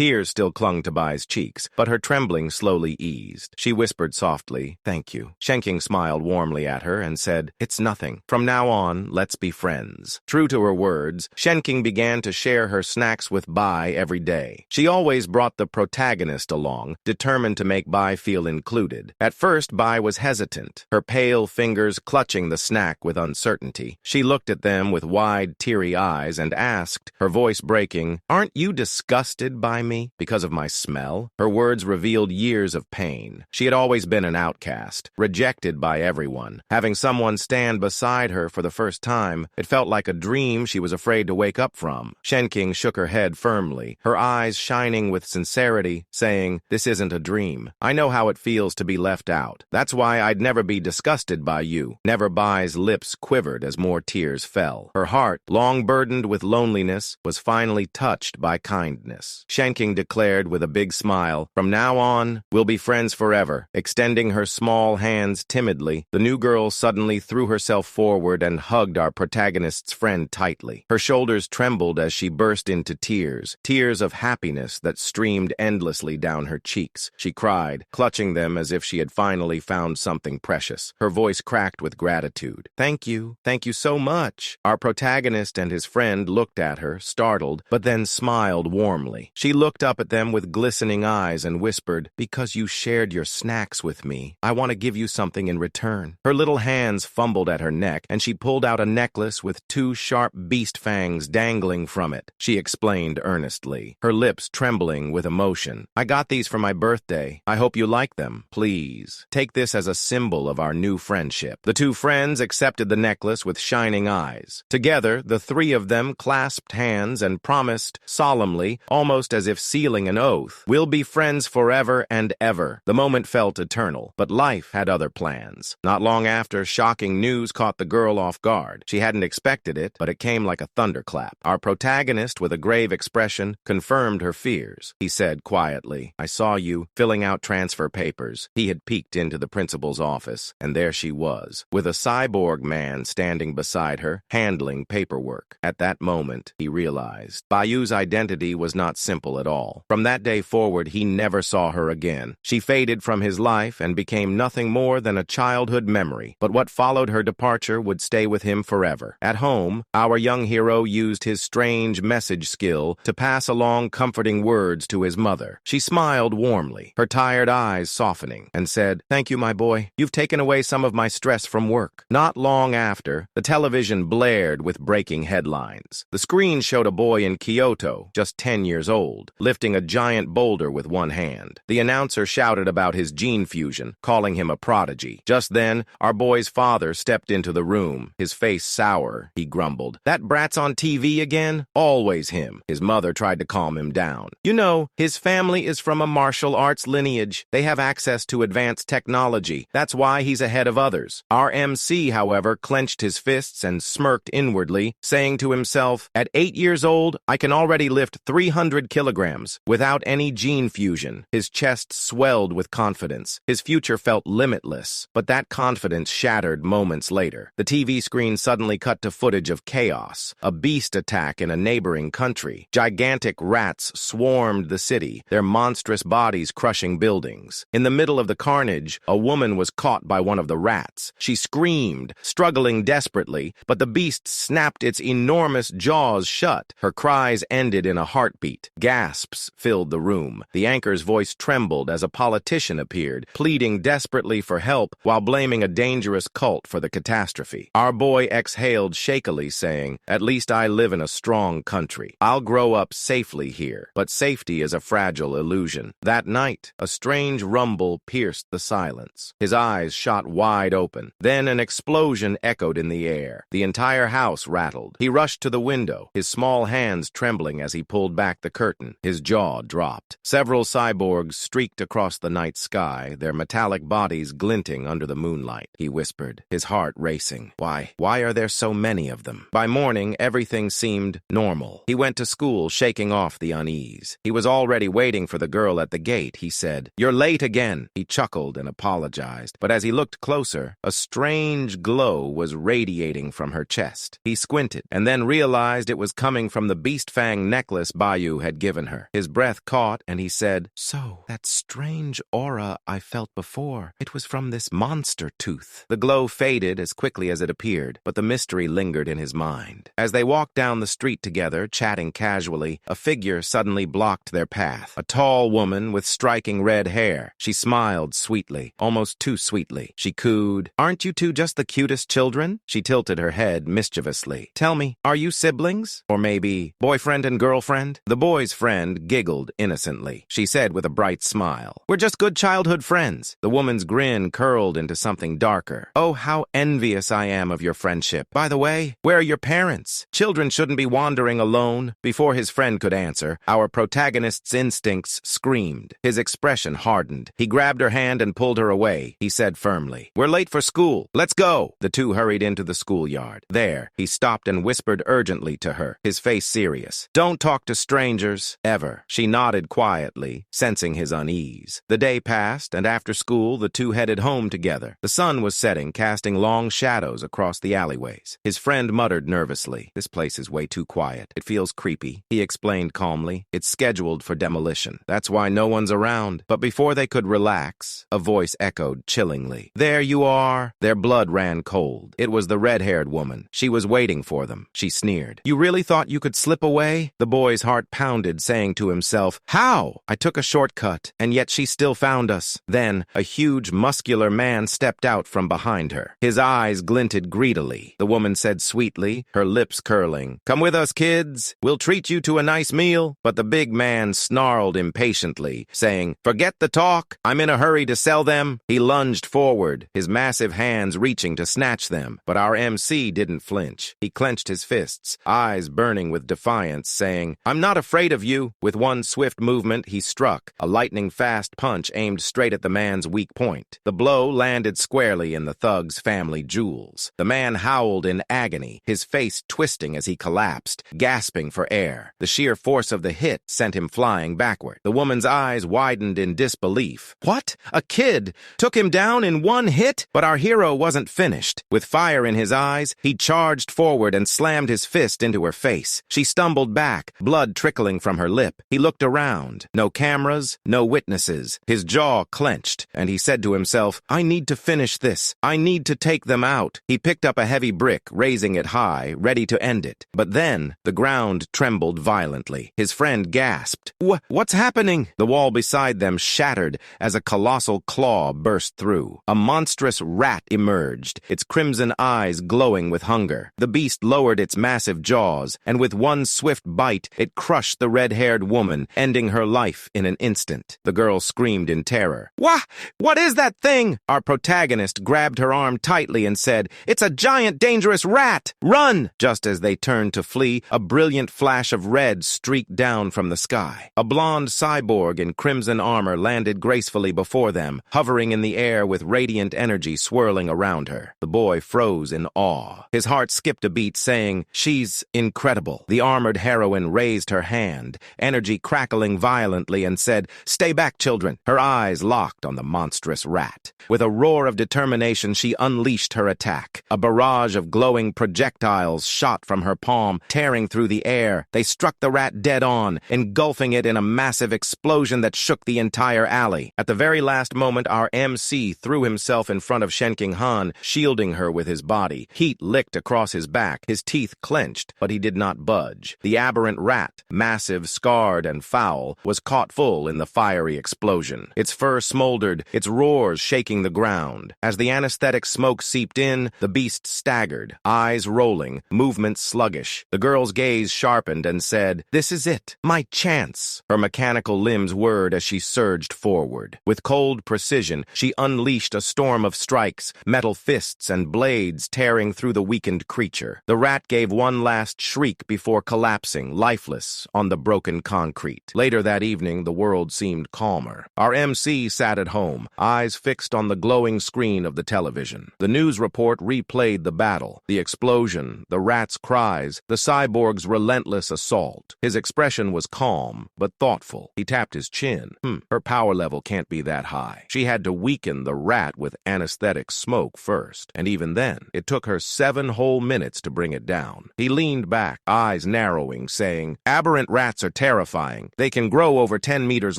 Tears still clung to Bai's cheeks, but her trembling slowly eased. She whispered softly, "Thank you." Shenking smiled warmly at her and said, "It's nothing. From now on, let's be friends." True to her words, Shenking began to share her snacks with Bai every day. She always brought the protagonist along, determined to make Bai feel included. At first, Bai was hesitant, her pale fingers clutching the snack with uncertainty. She looked at them with wide, teary eyes and asked, her voice breaking, "Aren't you disgusted by me because of my smell?" Her words revealed years of pain. She had always been an outcast, rejected by everyone. Having someone stand beside her for the first time, it felt like a dream she was afraid to wake up from. Shenking shook her head firmly, her eyes shining with sincerity, saying, "This isn't a dream. I know how it feels to be left out. That's why I'd never be disgusted by you." Never Bai's lips quivered as more tears fell. Her heart, long burdened with loneliness, was finally touched by kindness. Shenking declared with a big smile, "From now on, we'll be friends forever." Extending her small hands timidly, the new girl suddenly threw herself forward and hugged our protagonist's friend tightly. Her shoulders trembled as she burst into tears, tears of happiness that streamed endlessly down her cheeks. She cried, clutching them as if she had finally found something precious. Her voice cracked with gratitude. Thank you so much." Our protagonist and his friend looked at her, startled, but then smiled warmly. She looked up at them with glistening eyes and whispered, "Because you shared your snacks with me, I want to give you something in return." Her little hands fumbled at her neck, and she pulled out a necklace with 2 sharp beast fangs dangling from it. She explained earnestly, her lips trembling with emotion. "I got these for my birthday. I hope you like them. Please, take this as a symbol of our new friendship." The 2 friends accepted the necklace with shining eyes. Together, the 3 of them clasped hands and promised solemnly, almost as if sealing an oath, "We'll be friends forever and ever." The moment felt eternal, but life had other plans. Not long after, shocking news caught the girl off guard. She hadn't expected it, but it came like a thunderclap. Our protagonist, with a grave expression, confirmed her fears. He said quietly, "I saw you filling out transfer papers." He had peeked into the principal's office, and there she was, with a cyborg man standing beside her, handling paperwork. At that moment, he realized Bayou's identity was not simple at all. From that day forward, he never saw her again. She faded from his life and became nothing more than a childhood memory. But what followed her departure would stay with him forever. At home, our young hero used his strange message skill to pass along comforting words to his mother. She smiled warmly, her tired eyes softening, and said, "Thank you, my boy. You've taken away some of my stress from work." Not long after, the television blared with breaking headlines. The screen showed a boy in Kyoto, just 10 years old, lifting a giant boulder with one hand. The announcer shouted about his gene fusion, calling him a prodigy. Just then, our boy's father stepped into the room, his face sour. He grumbled, "That brat's on TV again? Always him." His mother tried to calm him down. "You know, his family is from a martial arts lineage. They have access to advanced technology. That's why he's ahead of others." Our MC, however, clenched his fists and smirked inwardly, saying to himself, "At 8 years old, I can already lift 300 kilograms without any gene fusion." His chest swelled with confidence. His future felt limitless, but that confidence shattered moments later. The TV screen suddenly cut to footage of chaos, a beast attack in a neighboring country. Gigantic rats swarmed the city, their monstrous bodies crushing buildings. In the middle of the carnage, a woman was caught by one of the rats. She screamed, struggling desperately, but the beast snapped its enormous jaws shut. Her cries ended in a heartbeat. Gasps filled the room. The anchor's voice trembled as a politician appeared, pleading desperately for help while blaming a dangerous cult for the catastrophe. Our boy exhaled shakily, saying, "At least I live in a strong country. I'll grow up safely here." But safety is a fragile illusion. That night, a strange rumble pierced the silence. His eyes shot wide open. Then an explosion echoed in the air. The entire house rattled. He rushed to the window, his small hands trembling as he pulled back the curtain. His jaw dropped. Several cyborgs streaked across the night sky, their metallic bodies glinting under the moonlight. He whispered, his heart racing. Why are there so many of them? By morning, everything seemed normal. He went to school, shaking off the unease. He was already waiting for the girl at the gate. He said, "You're late again." He chuckled and apologized, but as he looked closer, a strange glow was radiating from her chest. He squinted and then realized it was coming from the beast fang necklace Bayou had given her. her. His breath caught, and he said, "So, that strange aura I felt before, it was from this monster tooth." The glow faded as quickly as it appeared, but the mystery lingered in his mind. As they walked down the street together, chatting casually, a figure suddenly blocked their path. A tall woman with striking red hair. She smiled sweetly, almost too sweetly. She cooed, "Aren't you two just the cutest children?" She tilted her head mischievously. "Tell me, are you siblings? Or maybe boyfriend and girlfriend?" The boy's friend giggled innocently. She said with a bright smile, "We're just good childhood friends." The woman's grin curled into something darker. "Oh, how envious I am of your friendship. By the way, where are your parents? Children shouldn't be wandering alone." Before his friend could answer, our protagonist's instincts screamed. His expression hardened. He grabbed her hand and pulled her away. He said firmly, "We're late for school. Let's go." The two hurried into the schoolyard. There, he stopped and whispered urgently to her, his face serious. "Don't talk to strangers, ever." She nodded quietly, sensing his unease. The day passed, and after school, the two headed home together. The sun was setting, casting long shadows across the alleyways. His friend muttered nervously, "This place is way too quiet. It feels creepy." He explained calmly, "It's scheduled for demolition. That's why no one's around." But before they could relax, a voice echoed chillingly, "There you are." Their blood ran cold. It was the red-haired woman. She was waiting for them. She sneered. "You really thought you could slip away?" The boy's heart pounded, saying to himself, "How? I took a shortcut, and yet she still found us." Then, a huge, muscular man stepped out from behind her. His eyes glinted greedily. The woman said sweetly, her lips curling, "Come with us, kids. We'll treat you to a nice meal." But the big man snarled impatiently, saying, "Forget the talk. I'm in a hurry to sell them." He lunged forward, his massive hands reaching to snatch them. But our MC didn't flinch. He clenched his fists, eyes burning with defiance, saying, "I'm not afraid of you." With one swift movement, he struck, a lightning-fast punch aimed straight at the man's weak point. The blow landed squarely in the thug's family jewels. The man howled in agony, his face twisting as he collapsed, gasping for air. The sheer force of the hit sent him flying backward. The woman's eyes widened in disbelief. "What? A kid took him down in one hit?" But our hero wasn't finished. With fire in his eyes, he charged forward and slammed his fist into her face. She stumbled back, blood trickling from her lip. He looked around. No cameras, no witnesses. His jaw clenched, and he said to himself, "I need to finish this. I need to take them out." He picked up a heavy brick, raising it high, ready to end it. But then, the ground trembled violently. His friend gasped. What's happening?" The wall beside them shattered as a colossal claw burst through. A monstrous rat emerged, its crimson eyes glowing with hunger. The beast lowered its massive jaws, and with one swift bite, it crushed the red-haired woman, ending her life in an instant. The girl screamed in terror. What is that thing?" Our protagonist grabbed her arm tightly and said, "It's a giant, dangerous rat! Run!" Just as they turned to flee, a brilliant flash of red streaked down from the sky. A blonde cyborg in crimson armor landed gracefully before them, hovering in the air with radiant energy swirling around her. The boy froze in awe. His heart skipped a beat, saying, "She's incredible." The armored heroine raised her hand, energy crackling violently, and said, "Stay back, children." Her eyes locked on the monstrous rat. With a roar of determination, she unleashed her attack. A barrage of glowing projectiles shot from her palm, tearing through the air. They struck the rat dead on, engulfing it in a massive explosion that shook the entire alley. At the very last moment, our MC threw himself in front of Shenking Han, shielding her with his body. Heat licked across his back, his teeth clenched, but he did not budge. The aberrant rat, massive, scarred, and foul, was caught full in the fiery explosion. Its fur smoldered, its roars shaking the ground. As the anesthetic smoke seeped in, the beast staggered, eyes rolling, movements sluggish. The girl's gaze sharpened and said, "This is it, my chance." Her mechanical limbs whirred as she surged forward. With cold precision, she unleashed a storm of strikes, metal fists and blades tearing through the weakened creature. The rat gave one last shriek before collapsing, lifeless, on the broken concrete. Later that evening, the world seemed calmer. Our MC sat at home, eyes fixed on the glowing screen of the television. The news report replayed the battle, the explosion, the rat's cries, the cyborg's relentless assault. His expression was calm, but thoughtful. He tapped his chin. Her power level can't be that high. She had to weaken the rat with anesthetic smoke first, and even then, it took her 7 whole minutes to bring it down. He leaned back, eyes narrowing, saying, "Aberrant rats are are terrifying. They can grow over 10 meters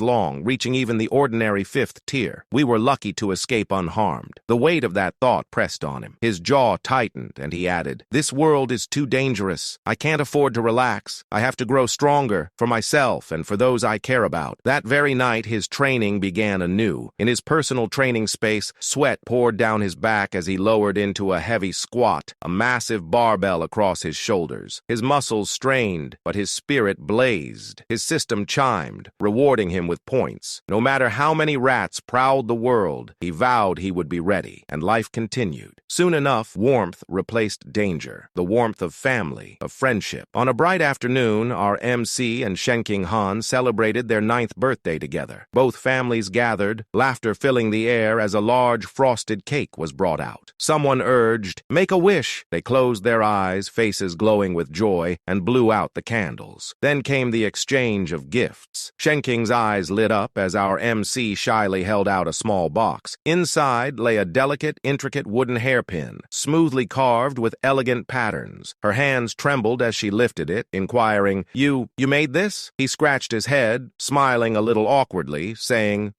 long, reaching even the ordinary 5th tier. We were lucky to escape unharmed. The weight of that thought pressed on him. His jaw tightened, and he added, "This world is too dangerous. I can't afford to relax. I have to grow stronger for myself and for those I care about." That very night, his training began anew. In his personal training space, sweat poured down his back as he lowered into a heavy squat, a massive barbell across his shoulders. His muscles strained, but his spirit blazed. His system chimed, rewarding him with points. No matter how many rats prowled the world, he vowed he would be ready, and life continued. Soon enough, warmth replaced danger, the warmth of family, of friendship. On a bright afternoon, our MC and Shenking Han celebrated their 9th birthday together. Both families gathered, laughter filling the air as a large frosted cake was brought out. Someone urged, "Make a wish." They closed their eyes, faces glowing with joy, and blew out the candles. Then came the exchange of gifts. Shenking's eyes lit up as our MC shyly held out a small box. Inside lay a delicate, intricate wooden hairpin, smoothly carved with elegant patterns. Her hands trembled as she lifted it, inquiring, You made this?" He scratched his head, smiling a little awkwardly, saying,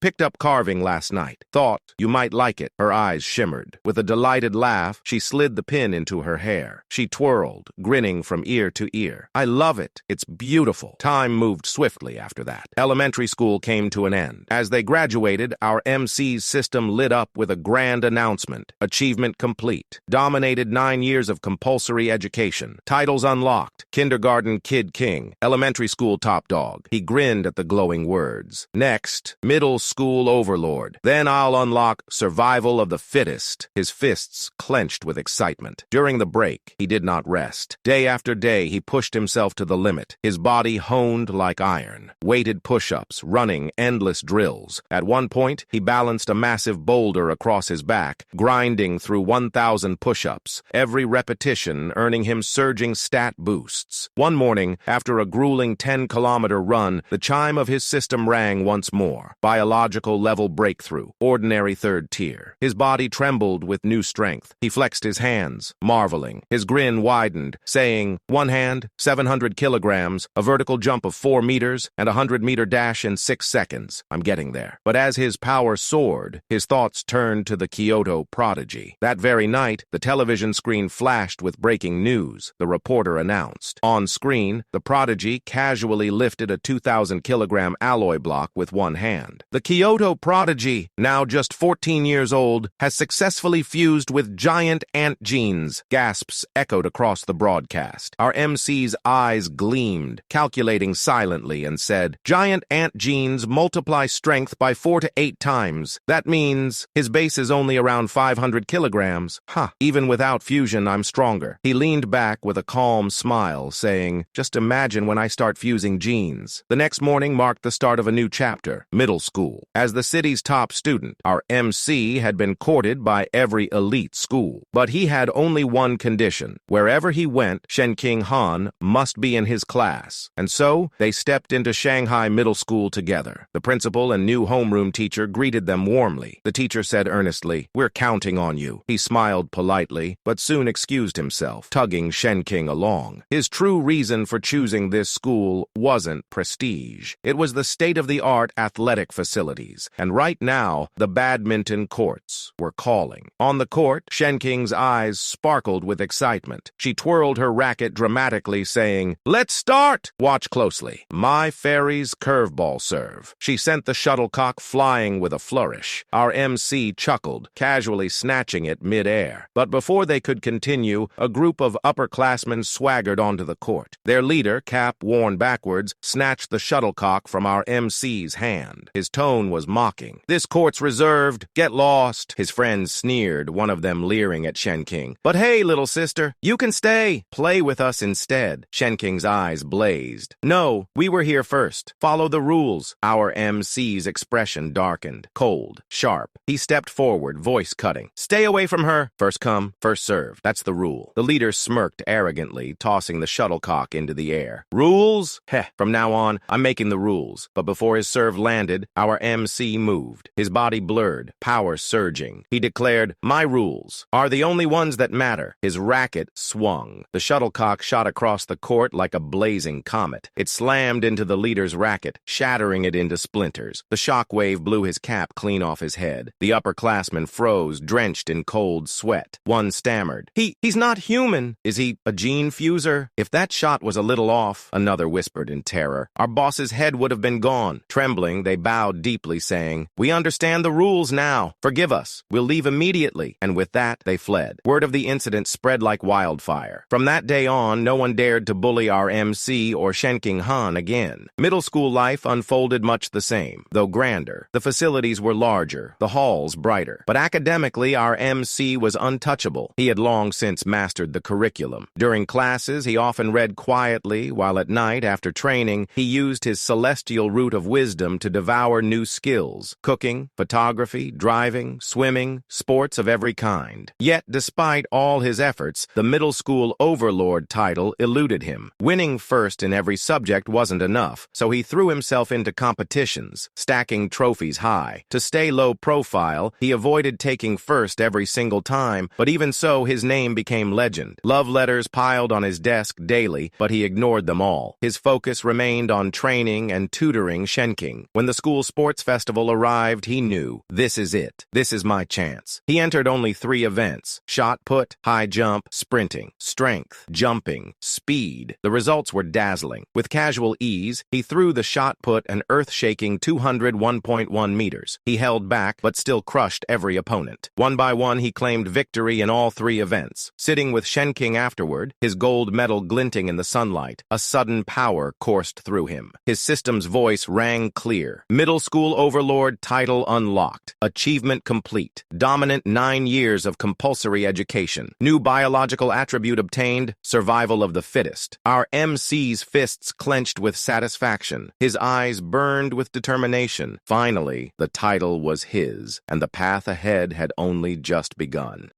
Picked up carving last night. Thought you might like it." Her eyes shimmered. With a delighted laugh, she slid the pin into her hair. She twirled, grinning from ear to ear. "I love it. It's beautiful." Time moved swiftly after that. Elementary school came to an end. As they graduated, our MC's system lit up with a grand announcement. Achievement complete. Dominated 9 years of compulsory education. Titles unlocked. Kindergarten Kid King. Elementary school top dog. He grinned at the glowing words. Next, middle school overlord. Then I'll unlock survival of the fittest. His fists clenched with excitement. During the break, he did not rest. Day after day, he pushed himself to the limit. His body honed like iron. Weighted push-ups, running endless drills. At one point, he balanced a massive boulder across his back, grinding through 1,000 push-ups, every repetition earning him surging stat boosts. One morning, after a grueling 10-kilometer run, the chime of his system rang once more. Biological level breakthrough, ordinary 3rd tier. His body trembled with new strength. He flexed his hands, marveling. His grin widened, saying, "One hand, 700 kilograms, a vertical jump of 4 meters, and a 100-meter dash in 6 seconds. I'm getting there." But as his power soared, his thoughts turned to the Kyoto prodigy. That very night, the television screen flashed with breaking news. The reporter announced. On screen, the prodigy casually lifted a 2,000-kilogram alloy block with one hand. "The Kyoto prodigy, now just 14 years old, has successfully fused with giant ant genes." Gasps echoed across the broadcast. Our MC's eyes gleamed, calculating silently, and said, "Giant ant genes multiply strength by 4 to 8 times. That means his base is only around 500 kilograms. Even without fusion, I'm stronger." He leaned back with a calm smile, saying, "Just imagine when I start fusing genes." The next morning marked the start of a new chapter, middle school. As the city's top student, our MC had been courted by every elite school. But he had only one condition. Wherever he went, Shenking Han must be in his class. And so, they stepped into Shanghai Middle School together. The principal and new homeroom teacher greeted them warmly. The teacher said earnestly, "We're counting on you." He smiled politely, but soon excused himself, tugging Shenking along. His true reason for choosing this school wasn't prestige. It was the state-of-the-art athletic facilities. And right now, the badminton courts were calling. On the court, Shenking's eyes sparkled with excitement. She twirled her racket dramatically, saying, "Let's start!" Watch closely. My fairy's curveball serve. She sent the shuttlecock flying with a flourish. Our MC chuckled, casually snatching it mid-air. But before they could continue, a group of upperclassmen swaggered onto the court. Their leader, cap worn backwards, snatched the shuttlecock from our MC's hand. His tone was mocking. "This court's reserved. Get lost." His friends sneered, one of them leering at Shenking. "But hey, little sister, you can stay. Play with us instead." Shenking's eyes blazed. "No, we were here first. Follow the rules." Our MC's expression darkened, cold, sharp. He stepped forward, voice cutting. "Stay away from her. First come, first serve. That's the rule." The leader smirked arrogantly, tossing the shuttlecock into the air. "Rules? Heh, from now on, I'm making the rules." But before his serve landed, our MC moved. His body blurred, power surging. He declared, "My rules are the only ones that matter." His racket swung. The shuttlecock shot across the court like a blazing comet. comet. It slammed into the leader's racket, shattering it into splinters. The shockwave blew his cap clean off his head. The upperclassman froze, drenched in cold sweat. One stammered, He's not human. Is he a gene fuser? If that shot was a little off, another whispered in terror, our boss's head would have been gone. Trembling, they bowed deeply, saying, we understand the rules now. Forgive us. We'll leave immediately. And with that, they fled. Word of the incident spread like wildfire. From that day on, no one dared to bully our MC or Shenking Han again. Middle school life unfolded much the same, though grander. The facilities were larger, the halls brighter. But academically, our MC was untouchable. He had long since mastered the curriculum. During classes, he often read quietly, while at night, after training, he used his celestial root of wisdom to devour new skills: cooking, photography, driving, swimming, sports of every kind. Yet, despite all his efforts, the middle school overlord title eluded him. Winning first in every subject wasn't enough, so he threw himself into competitions, stacking trophies high. To stay low profile, he avoided taking first every single time, but even so, his name became legend. Love letters piled on his desk daily, but he ignored them all. His focus remained on training and tutoring Shenking. When the school sports festival arrived, he knew, this is it. This is my chance. He entered only 3 events: shot put, high jump, sprinting, strength, jumping, speed. The results were dazzling. With casual ease, he threw the shot put an earth-shaking 201.1 meters. He held back, but still crushed every opponent. One by one, he claimed victory in all 3 events. Sitting with Shenking afterward, his gold medal glinting in the sunlight, a sudden power coursed through him. His system's voice rang clear. Middle school overlord title unlocked. Achievement complete. Dominant 9 years of compulsory education. New biological attribute obtained: survival of the fittest. Our MC's fists clenched with satisfaction. His eyes burned with determination. Finally, the title was his, and the path ahead had only just begun.